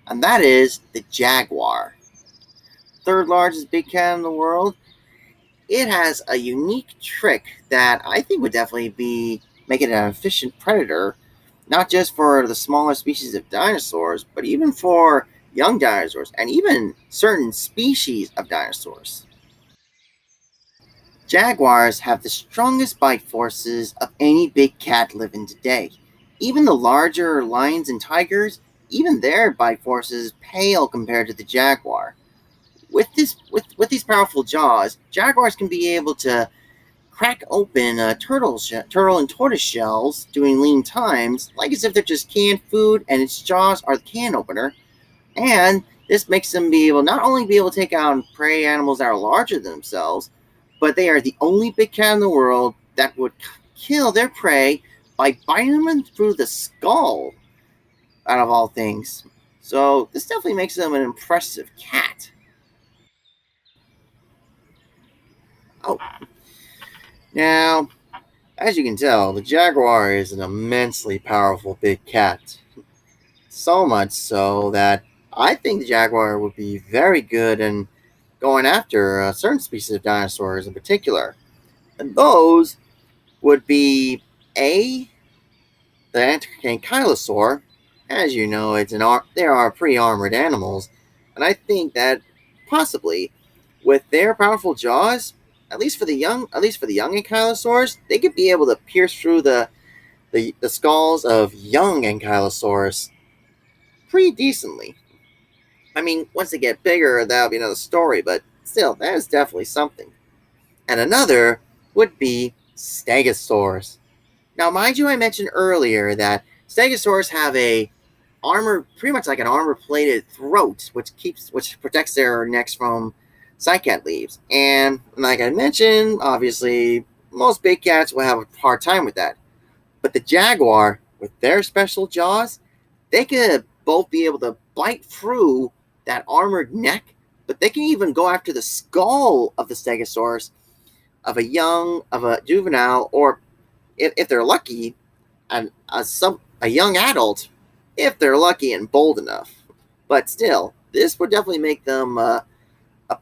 and that is the jaguar. Third largest big cat in the world. It has a unique trick that I think would definitely be make it an efficient predator not just for the smaller species of dinosaurs, but even for young dinosaurs and even certain species of dinosaurs. Jaguars have the strongest bite forces of any big cat living today. Even the larger lions and tigers, even their bite forces pale compared to the jaguar. With these powerful jaws, jaguars can be able to crack open turtle and tortoise shells doing lean times, like as if they're just canned food and its jaws are the can opener. And this makes them be able not only be able to take on prey animals that are larger than themselves, but they are the only big cat in the world that would kill their prey by biting them through the skull, out of all things. So this definitely makes them an impressive cat. Oh, now, as you can tell, the jaguar is an immensely powerful big cat. So much so that I think the jaguar would be very good in going after certain species of dinosaurs in particular. And those would be A, the ankylosaur. As you know, they are pretty armored animals, and I think that possibly with their powerful jaws, at least for the young ankylosaurs, they could be able to pierce through the skulls of young ankylosaurs pretty decently. I mean, once they get bigger, that'll be another story, but still, that is definitely something. And another would be stegosaurs. Now, mind you, I mentioned earlier that stegosaurs have pretty much like an armor-plated throat, which protects their necks from cycad leaves. And like I mentioned, obviously, most big cats will have a hard time with that. But the jaguar, with their special jaws, they could both be able to bite through that armored neck, but they can even go after the skull of the stegosaurus of a juvenile, or if they're lucky, a young adult, if they're lucky and bold enough. But still, this would definitely make them a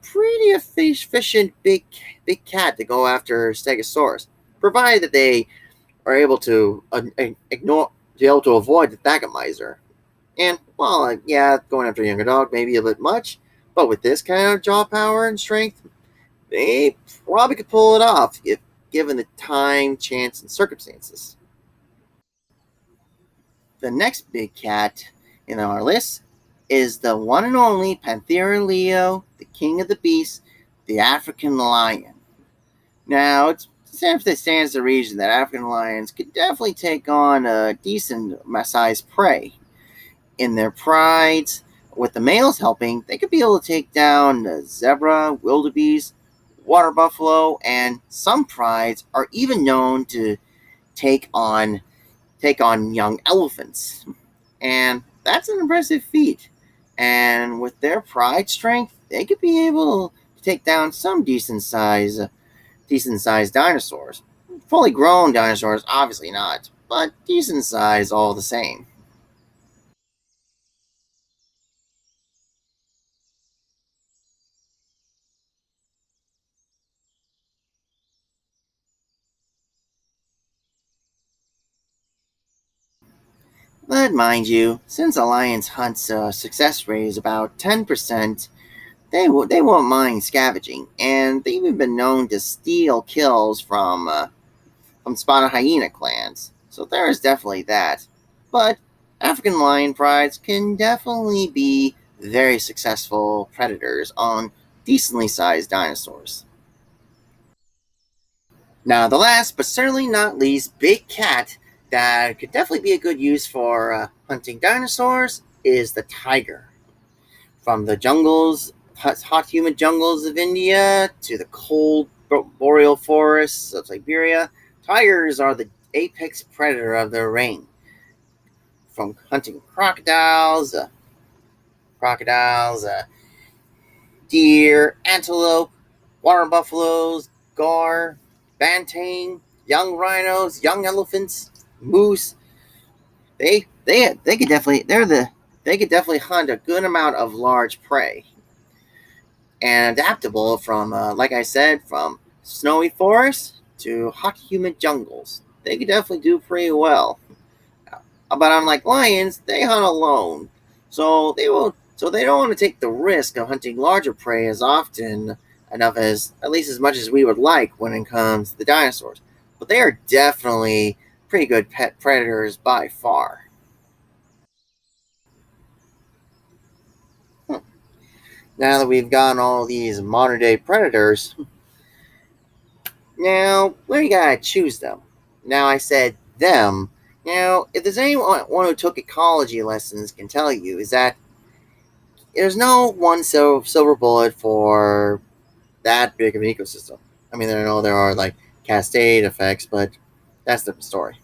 pretty efficient big cat to go after Stegosaurus, provided that they are able to be able to avoid the Thagomizer. And well, yeah, going after a younger dog may be a bit much, but with this kind of jaw power and strength, they probably could pull it off if given the time, chance, and circumstances. The next big cat in our list is the one and only Panthera leo, the king of the beasts, the African lion. Now, it stands to reason that African lions could definitely take on a decent sized prey. In their prides, with the males helping, they could be able to take down the zebra, wildebeest, water buffalo, and some prides are even known to take on young elephants. And that's an impressive feat. And with their pride strength, they could be able to take down some decent sized dinosaurs. Fully grown dinosaurs, obviously not, but decent size all the same. But mind you, since a lion's hunt's success rate is about 10%, they won't mind scavenging, and they've even been known to steal kills from spotted hyena clans. So there is definitely that. But African lion prides can definitely be very successful predators on decently sized dinosaurs. Now, the last but certainly not least big cat that could definitely be a good use for hunting dinosaurs is the tiger. From the hot humid jungles of India to the cold boreal forests of Siberia, tigers are the apex predator of their range. From hunting crocodiles, deer, antelope, water buffaloes, gar, banteng, young rhinos, young elephants, moose. They could definitely they could definitely hunt a good amount of large prey and adaptable from like I said, from snowy forests to hot humid jungles. They could definitely do pretty well. But unlike lions, they hunt alone, so they don't want to take the risk of hunting larger prey as often enough as at least as much as we would like when it comes to the dinosaurs. But they are definitely pretty good pet predators by far. Hmm. Now that we've gotten all these modern day predators, now we gotta choose them. Now I said them. Now, if there's anyone who took ecology lessons can tell you is that there's no one silver bullet for that big of an ecosystem. I mean, I know there are like cascade effects, but that's a different story.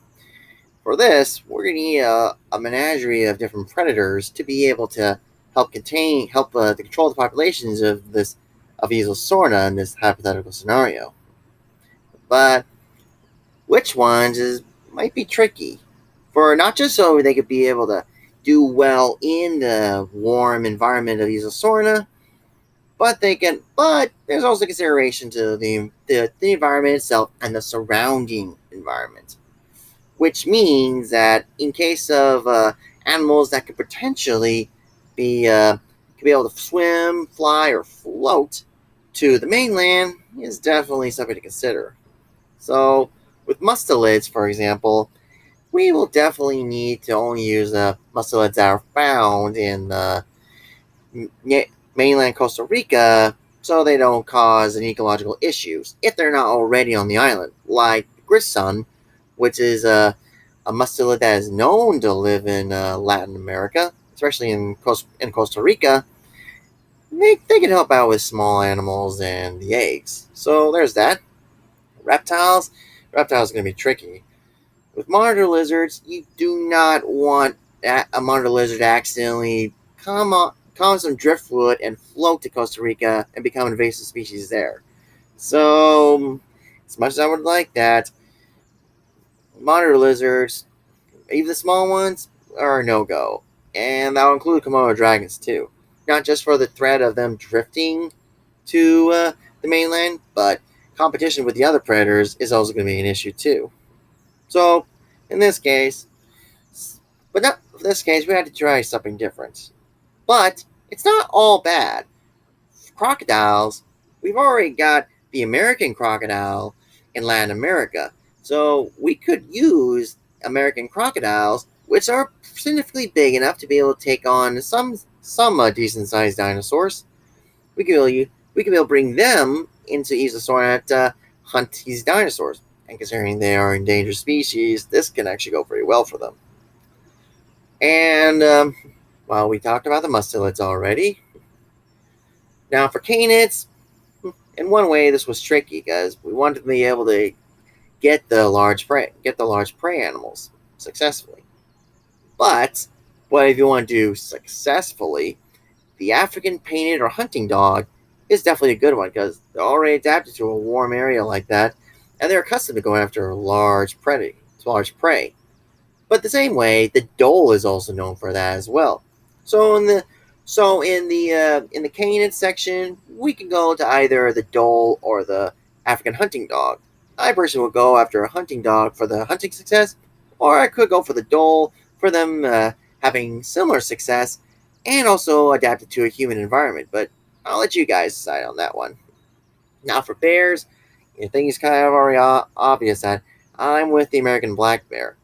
For this, we're going to need a menagerie of different predators to be able to help to control the populations of this of Ezosorna in this hypothetical scenario. But which ones is might be tricky, for not just so they could be able to do well in the warm environment of Ezosorna, but there's also consideration to the environment itself and the surrounding environment, which means that in case of animals that could potentially be able to swim, fly, or float to the mainland is definitely something to consider. So, with mustelids, for example, we will definitely need to only use mustelids that are found in mainland Costa Rica so they don't cause any ecological issues if they're not already on the island, like grisson, which is a mustelid that is known to live in Latin America, especially in Costa Rica. They can help out with small animals and the eggs. So there's that. Reptiles. Reptiles are going to be tricky. With monitor lizards, you do not want a monitor lizard to accidentally come some driftwood and float to Costa Rica and become an invasive species there. So, as much as I would like that, monitor lizards, even the small ones, are a no go. And that'll include Komodo dragons too. Not just for the threat of them drifting to the mainland, but competition with the other predators is also going to be an issue too. So, in this case, but not in this case, we had to try something different. But it's not all bad. Crocodiles, we've already got the American crocodile in Latin America. So we could use American crocodiles, which are significantly big enough to be able to take on some decent sized dinosaurs. We could be able to bring them into Esosaurus to hunt these dinosaurs. And considering they are endangered species, this can actually go pretty well for them. And well, we talked about the mustelids already. Now for canids, in one way this was tricky because we wanted to be able to get the large prey animals successfully. But what if you want to do successfully? The African painted or hunting dog is definitely a good one because they're already adapted to a warm area like that, and they're accustomed to going after large prey. But the same way, the dole is also known for that as well. So in the canine section, we can go to either the dole or the African hunting dog. I personally would go after a hunting dog for the hunting success, or I could go for the dole for them having similar success and also adapted to a human environment. But I'll let you guys decide on that one. Now for bears, I think it's kind of already obvious that I'm with the American black bear.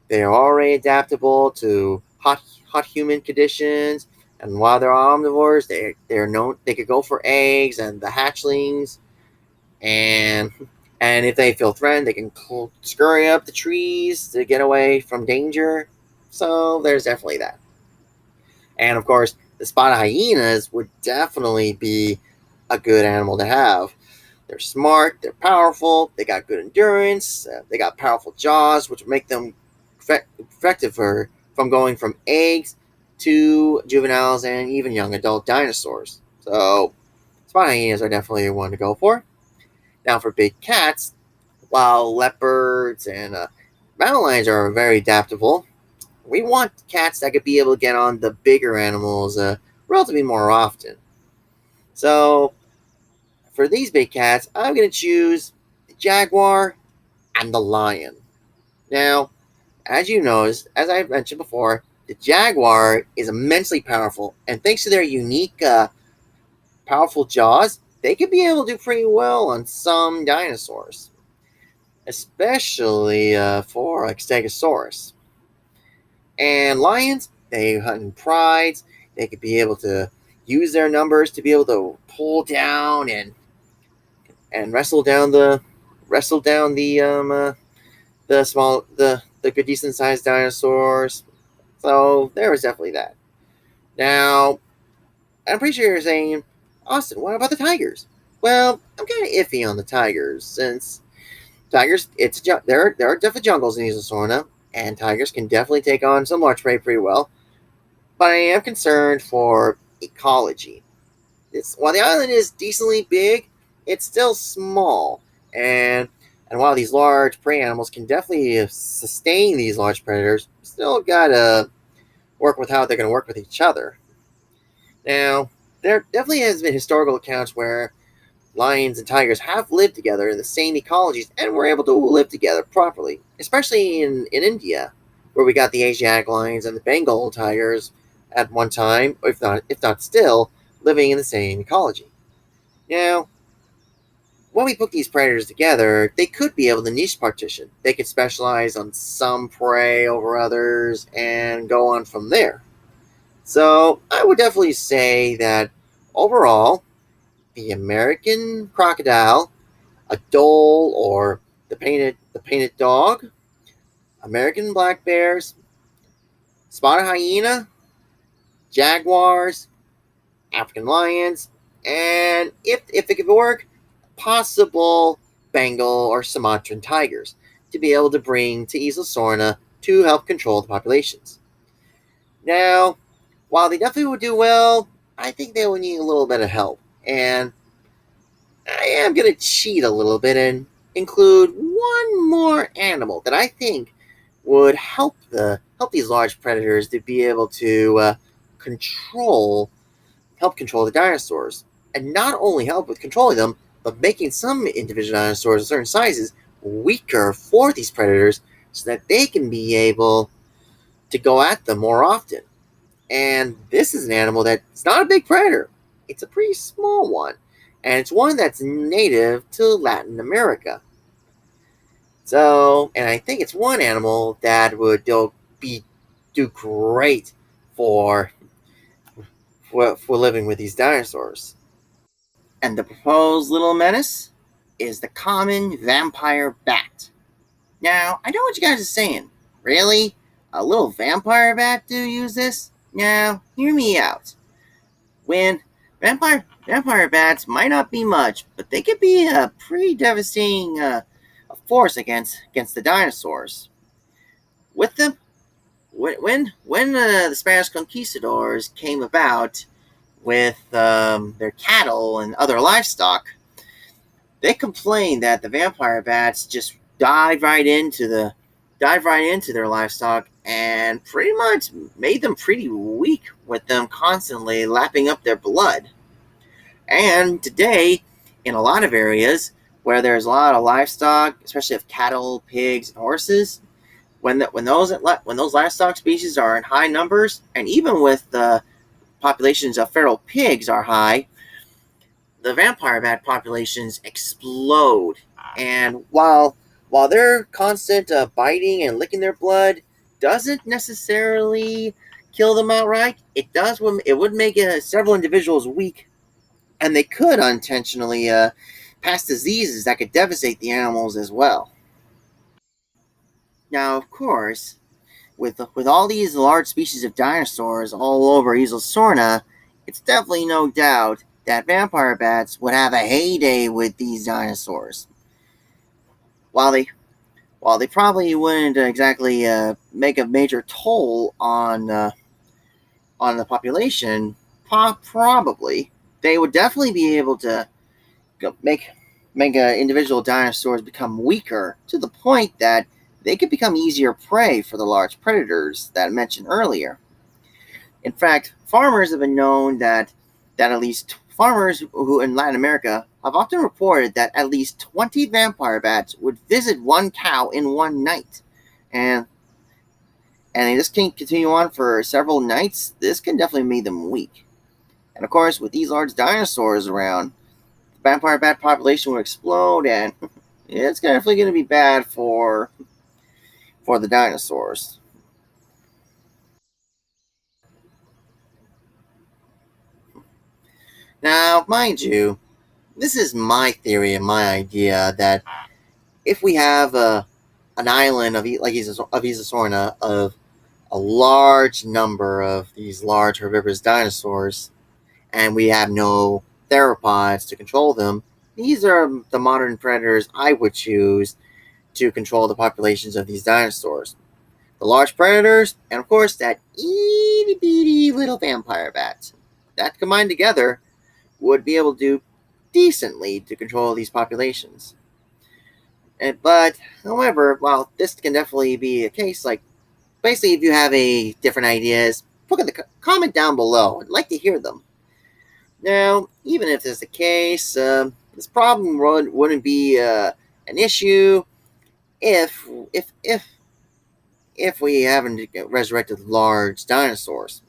They are already adaptable to hot humid conditions, and while they're omnivores, they're known they could go for eggs and the hatchlings, and and if they feel threatened, they can scurry up the trees to get away from danger. So there's definitely that. And of course, the spotted hyenas would definitely be a good animal to have. They're smart, they're powerful, they got good endurance, they got powerful jaws, which make them effective from going from eggs to juveniles and even young adult dinosaurs. So, spotted hyenas are definitely one to go for. Now, for big cats, while leopards and mountain lions are very adaptable, we want cats that could be able to get on the bigger animals relatively more often. So, for these big cats, I'm going to choose the jaguar and the lion. Now, As you know, as I mentioned before, the jaguar is immensely powerful, and thanks to their unique, powerful jaws, they could be able to do pretty well on some dinosaurs, especially for like Stegosaurus. And lions, they hunt in prides. They could be able to use their numbers to be able to pull down and wrestle down the small the good decent sized dinosaurs. So there was definitely that. Now I'm pretty sure you're saying, Austin, what about the tigers? Well, I'm kind of iffy on the tigers since tigers there are definitely jungles in Isosorna, and tigers can definitely take on some large prey pretty well. But I am concerned for ecology. While the island is decently big, it's still small, and while these large prey animals can definitely sustain these large predators, still gotta work with how they're gonna work with each other. Now, there definitely has been historical accounts where lions and tigers have lived together in the same ecologies and were able to live together properly, especially in India, where we got the Asiatic lions and the Bengal tigers at one time, if not still, living in the same ecology. Now, when we put these predators together, they could be able to niche partition. They could specialize on some prey over others and go on from there. So I would definitely say that overall, the American crocodile, a dhole, or the painted dog, American black bears, spotted hyena, jaguars, African lions, and if it could work, possible Bengal or Sumatran tigers to be able to bring to Isla Sorna to help control the populations. Now, while they definitely would do well, I think they would need a little bit of help, and I am going to cheat a little bit and include one more animal that I think would help these large predators to be able to control help control the dinosaurs, and not only help with controlling them, but making some individual dinosaurs of certain sizes weaker for these predators, so that they can be able to go at them more often. And this is an animal that's not a big predator; it's a pretty small one, and it's one that's native to Latin America. So, and I think it's one animal that would do great for for living with these dinosaurs. And the proposed little menace is the common vampire bat. Now, I know what you guys are saying. Really? A little vampire bat do use this? Now, hear me out. When vampire bats might not be much, but they could be a pretty devastating force against the dinosaurs. With them, when the Spanish conquistadors came about with their cattle and other livestock, they complained that the vampire bats just dive right into their livestock and pretty much made them pretty weak with them constantly lapping up their blood. And today, in a lot of areas where there's a lot of livestock, especially of cattle, pigs, and horses, when those livestock species are in high numbers, and even with the populations of feral pigs are high, the vampire bat populations explode. And while their constant biting and licking their blood doesn't necessarily kill them outright, it would make several individuals weak, and they could unintentionally pass diseases that could devastate the animals as well. Now, of course, with all these large species of dinosaurs all over Isla Sorna, it's definitely no doubt that vampire bats would have a heyday with these dinosaurs. While they while they probably wouldn't exactly make a major toll on the population, probably they would definitely be able to make individual dinosaurs become weaker to the point that they could become easier prey for the large predators that I mentioned earlier. In fact, farmers have been known that at least farmers who in Latin America have often reported that at least 20 vampire bats would visit one cow in one night, and and this can continue on for several nights, this can definitely make them weak. And of course, with these large dinosaurs around, the vampire bat population will explode, and it's definitely going to be bad for the dinosaurs. Now, mind you, this is my theory and my idea that if we have an island of Isasorna of a large number of these large herbivorous dinosaurs, and we have no theropods to control them, these are the modern predators I would choose to control the populations of these dinosaurs. The large predators, and of course that itty bitty little vampire bat. That combined together would be able to do decently to control these populations. But, however, while this can definitely be a case, like, basically, if you have a different ideas, put in the comment down below. I'd like to hear them. Now, even if this is the case, this problem wouldn't be an issue if if if if we haven't resurrected large dinosaurs.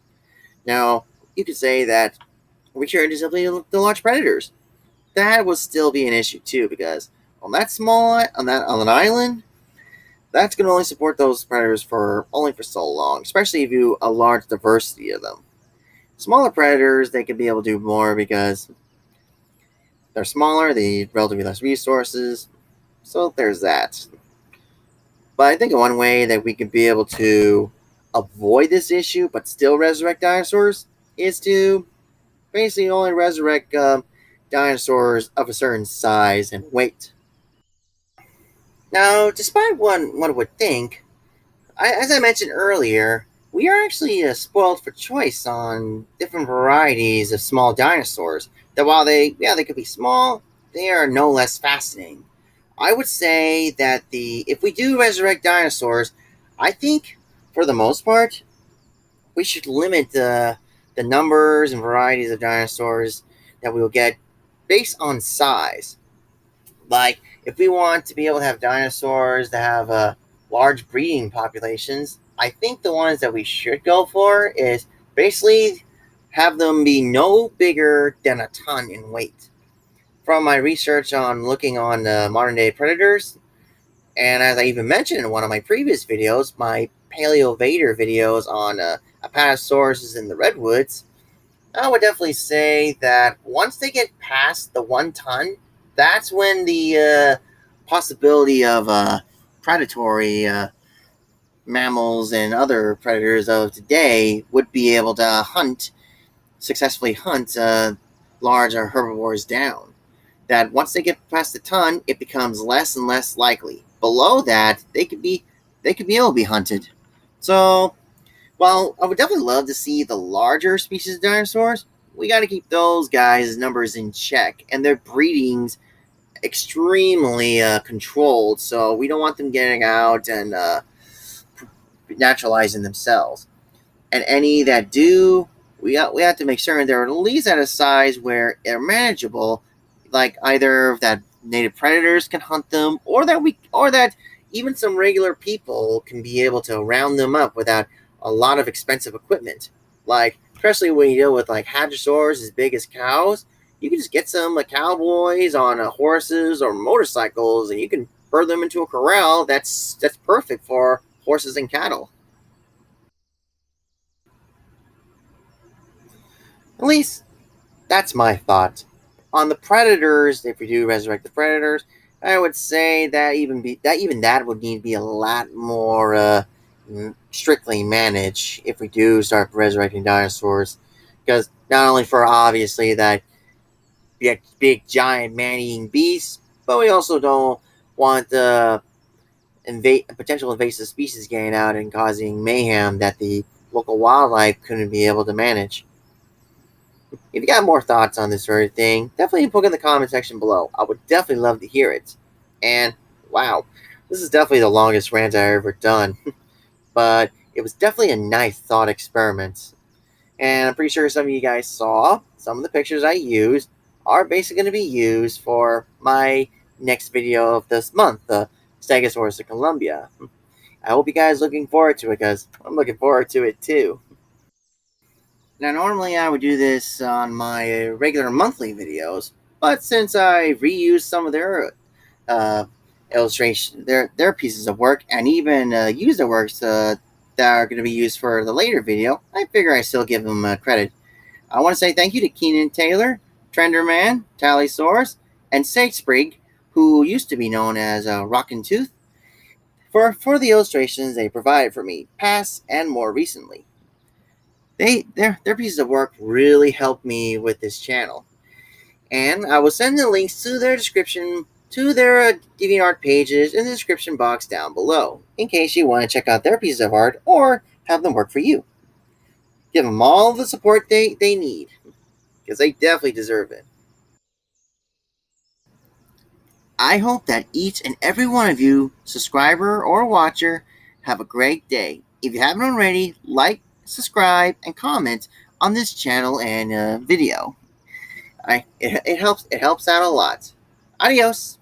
Now, you could say that we should simply the large predators. That would still be an issue too, because on that small on an island, that's going to only support those predators for only for so long, especially if you a large diversity of them. Smaller predators, they can be able to do more because they're smaller, they need relatively less resources. So there's that. But I think one way that we could be able to avoid this issue but still resurrect dinosaurs is to basically only resurrect dinosaurs of a certain size and weight. Now, despite what one would think, as I mentioned earlier, we are actually spoiled for choice on different varieties of small dinosaurs. That while they could be small, they are no less fascinating. I would say that if we do resurrect dinosaurs, I think for the most part we should limit the numbers and varieties of dinosaurs that we will get based on size. Like, if we want to be able to have dinosaurs that have large breeding populations, I think the ones that we should go for is basically have them be no bigger than a ton in weight. From my research on looking on modern day predators, and as I even mentioned in one of my previous videos, my Paleo-Vader videos on Apatosaurus in the redwoods, I would definitely say that once they get past the 1 ton, that's when the possibility of predatory mammals and other predators of today would be able to successfully hunt large herbivores down. That once they get past the ton, it becomes less and less likely. Below that, they could be able to be hunted. So, while I would definitely love to see the larger species of dinosaurs, we got to keep those guys' numbers in check and their breedings extremely controlled. So we don't want them getting out and naturalizing themselves. And any that do, we have to make sure they're at least at a size where they're manageable, like either that native predators can hunt them, or that even some regular people can be able to round them up without a lot of expensive equipment. Like, especially when you deal with like hadrosaurs as big as cows, you can just get some cowboys on horses or motorcycles, and you can herd them into a corral that's perfect for horses and cattle. At least that's my thought. On the predators, if we do resurrect the predators, I would say that even that would need to be a lot more strictly managed if we do start resurrecting dinosaurs, because not only for obviously that big giant man-eating beasts, but we also don't want the potential invasive species getting out and causing mayhem that the local wildlife couldn't be able to manage. If you got more thoughts on this sort of thing, definitely put in the comment section below. I would definitely love to hear it. And wow, this is definitely the longest rant I've ever done. But it was definitely a nice thought experiment. And I'm pretty sure some of you guys saw some of the pictures I used are basically going to be used for my next video of this month, the Stegosaurus of Colombia. I hope you guys looking forward to it because I'm looking forward to it too. Now, normally I would do this on my regular monthly videos, but since I reused some of their illustration, their pieces of work, and even used their works that are going to be used for the later video, I figure I still give them credit. I want to say thank you to Keenan Taylor, Trendorman, Taliesaurus, and Sagesprig, who used to be known as Rockin' Tooth, for the illustrations they provided for me, past and more recently. Their pieces of work really helped me with this channel. And I will send the links to their description to their DeviantArt pages in the description box down below, in case you want to check out their pieces of art or have them work for you. Give them all the support they need, because they definitely deserve it. I hope that each and every one of you, subscriber or watcher, have a great day. If you haven't already, like, subscribe, and comment on this channel and video. It helps out a lot. Adios.